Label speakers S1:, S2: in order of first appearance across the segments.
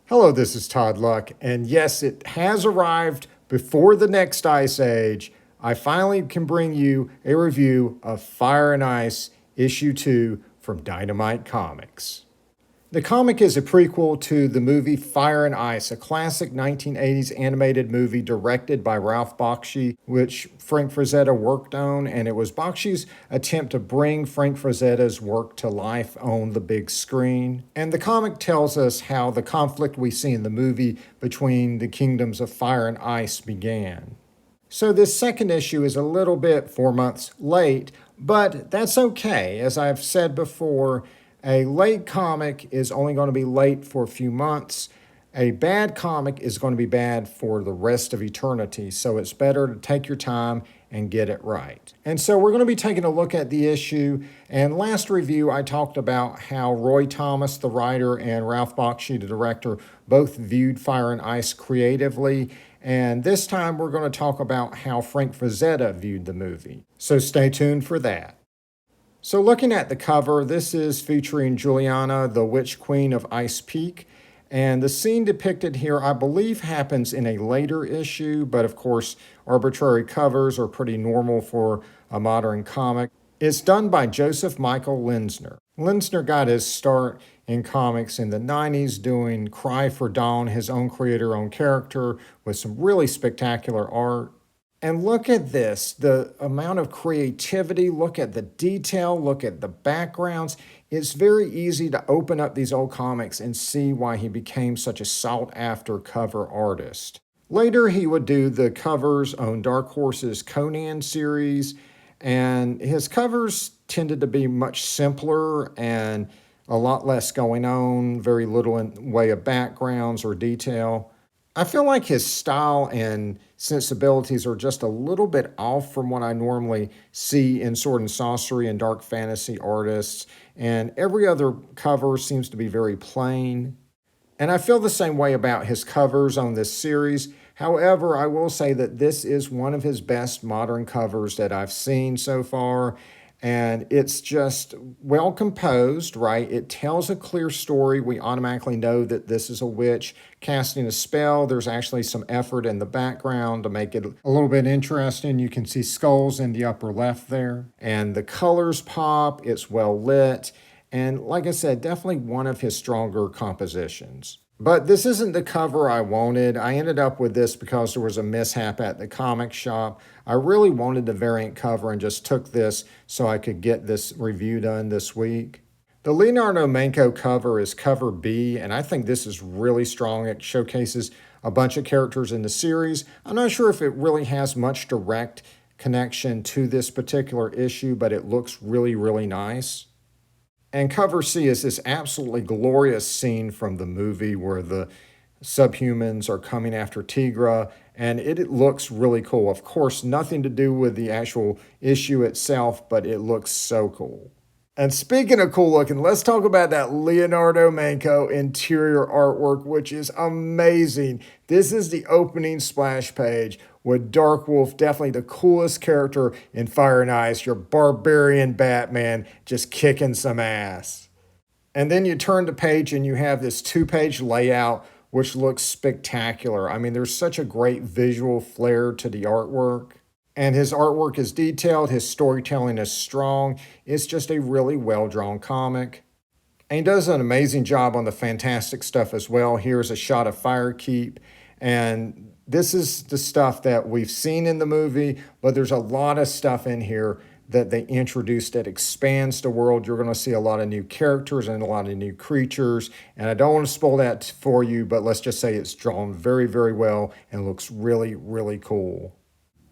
S1: Hello, this is Todd Luck, and yes, it has arrived before the next ice age. I finally can bring you a review of Fire and Ice Issue 2 from Dynamite Comics. The comic is a prequel to the movie Fire and Ice, a classic 1980s animated movie directed by Ralph Bakshi, which Frank Frazetta worked on, and it was Bakshi's attempt to bring Frank Frazetta's work to life on the big screen. And the comic tells us how the conflict we see in the movie between the kingdoms of Fire and Ice began. So this second issue is a little bit 4 months late, but that's okay. As I've said before, a late comic is only going to be late for a few months. A bad comic is going to be bad for the rest of eternity. So it's better to take your time and get it right. And so we're going to be taking a look at the issue. And last review, I talked about how Roy Thomas, the writer, and Ralph Bakshi, the director, both viewed Fire and Ice creatively. And this time we're going to talk about how Frank Frazetta viewed the movie. So stay tuned for that. So looking at the cover, this is featuring Juliana, the Witch Queen of Ice Peak. And the scene depicted here, I believe, happens in a later issue, but of course, arbitrary covers are pretty normal for a modern comic. It's done by Joseph Michael Linsner. Linsner got his start in comics in the 90s doing Cry for Dawn, his own creator-owned character, with some really spectacular art. And look at this, the amount of creativity, look at the detail, look at the backgrounds. It's very easy to open up these old comics and see why he became such a sought-after cover artist. Later, he would do the covers on Dark Horse's Conan series, and his covers tended to be much simpler and a lot less going on, very little in way of backgrounds or detail. I feel like his style and sensibilities are just a little bit off from what I normally see in sword and sorcery and dark fantasy artists, and every other cover seems to be very plain. And I feel the same way about his covers on this series. However, I will say that this is one of his best modern covers that I've seen so far. And it's just well composed, right? It tells a clear story. We automatically know that this is a witch casting a spell. There's actually some effort in the background to make it a little bit interesting. You can see skulls in the upper left there. And the colors pop. It's well lit. And like I said, definitely one of his stronger compositions. But this isn't the cover I wanted. I ended up with this because there was a mishap at the comic shop. I really wanted the variant cover and just took this so I could get this review done this week. The Leonardo Manco cover is cover B, and I think this is really strong. It showcases a bunch of characters in the series. I'm not sure if it really has much direct connection to this particular issue, but it looks really, really nice. And cover C is this absolutely glorious scene from the movie where the subhumans are coming after Tigra, and it looks really cool. Of course, nothing to do with the actual issue itself, but it looks so cool. And speaking of cool looking, let's talk about that Leonardo Manco interior artwork, which is amazing. This is the opening splash page with Darkwolf, definitely the coolest character in Fire and Ice, your barbarian Batman just kicking some ass. And then you turn the page and you have this 2-page layout, which looks spectacular. I mean, there's such a great visual flair to the artwork. And his artwork is detailed, his storytelling is strong. It's just a really well-drawn comic. And he does an amazing job on the fantastic stuff as well. Here's a shot of Firekeep. And this is the stuff that we've seen in the movie, but there's a lot of stuff in here that they introduced that expands the world. You're going to see a lot of new characters and a lot of new creatures. And I don't want to spoil that for you, but let's just say it's drawn very, very well and looks really, really cool.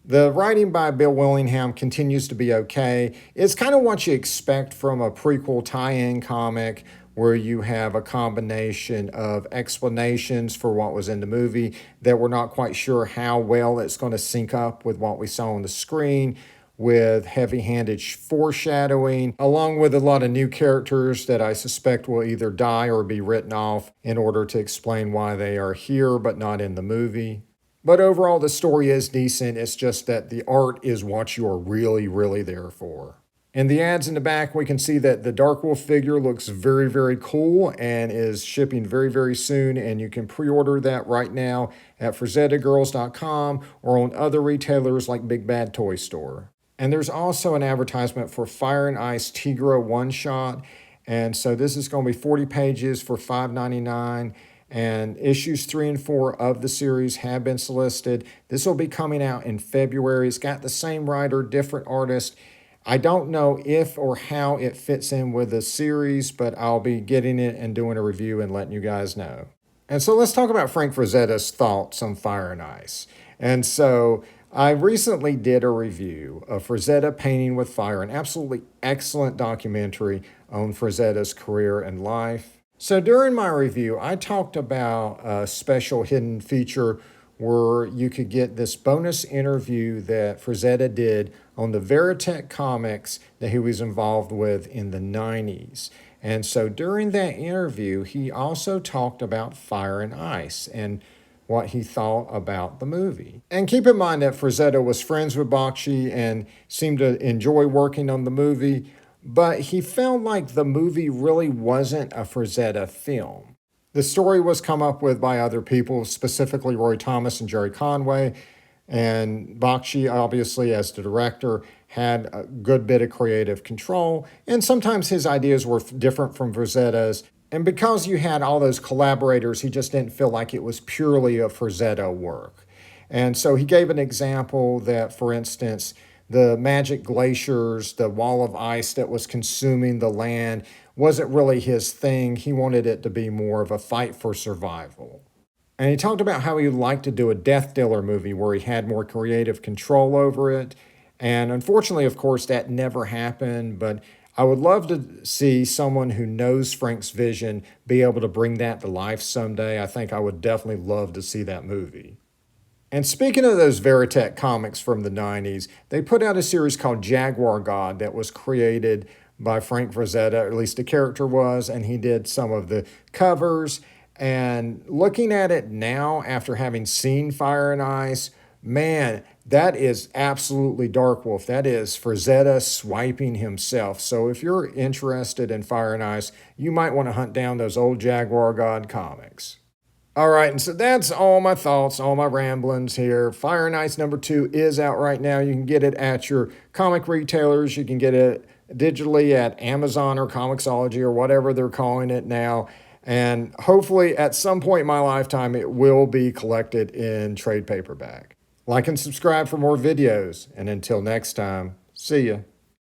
S1: The writing by Bill Willingham continues to be okay. It's kind of what you expect from a prequel tie-in comic where you have a combination of explanations for what was in the movie that we're not quite sure how well it's going to sync up with what we saw on the screen, with heavy-handed foreshadowing, along with a lot of new characters that I suspect will either die or be written off in order to explain why they are here but not in the movie. But overall, the story is decent. It's just that the art is what you're really, really there for. In the ads in the back, we can see that the Dark Wolf figure looks very, very cool and is shipping very, very soon. And you can pre-order that right now at FrazettaGirls.com or on other retailers like Big Bad Toy Store. And there's also an advertisement for Fire and Ice Tigra one-shot. And so this is going to be 40 pages for $5.99. And issues 3 and 4 of the series have been solicited. This will be coming out in February. It's got the same writer, different artist. I don't know if or how it fits in with the series, but I'll be getting it and doing a review and letting you guys know. And so let's talk about Frank Frazetta's thoughts on Fire and Ice. And so I recently did a review of Frazetta Painting with Fire, an absolutely excellent documentary on Frazetta's career and life. So during my review, I talked about a special hidden feature where you could get this bonus interview that Frazetta did on the Veritech comics that he was involved with in the 90s. And so during that interview, he also talked about Fire and Ice and what he thought about the movie. And keep in mind that Frazetta was friends with Bakshi and seemed to enjoy working on the movie, but he felt like the movie really wasn't a Frazetta film. The story was come up with by other people, specifically Roy Thomas and Jerry Conway, and Bakshi, obviously, as the director, had a good bit of creative control, and sometimes his ideas were different from Frazetta's, and because you had all those collaborators, he just didn't feel like it was purely a Frazetta work. And so he gave an example that, for instance, the magic glaciers, the wall of ice that was consuming the land, wasn't really his thing. He wanted it to be more of a fight for survival. And he talked about how he would like to do a Death Dealer movie where he had more creative control over it. And unfortunately, of course, that never happened. But I would love to see someone who knows Frank's vision be able to bring that to life someday. I think I would definitely love to see that movie. And speaking of those Veritech comics from the 90s, they put out a series called Jaguar God that was created by Frank Frazetta, at least the character was, and he did some of the covers. And looking at it now, after having seen Fire and Ice, man, that is absolutely Dark Wolf. That is Frazetta swiping himself. So if you're interested in Fire and Ice, you might want to hunt down those old Jaguar God comics. All right, and so that's all my thoughts, all my ramblings here. Fire and Ice #2 is out right now. You can get it at your comic retailers. You can get it digitally at Amazon or Comixology or whatever they're calling it now. And hopefully at some point in my lifetime, it will be collected in trade paperback. Like and subscribe for more videos. And until next time, see ya.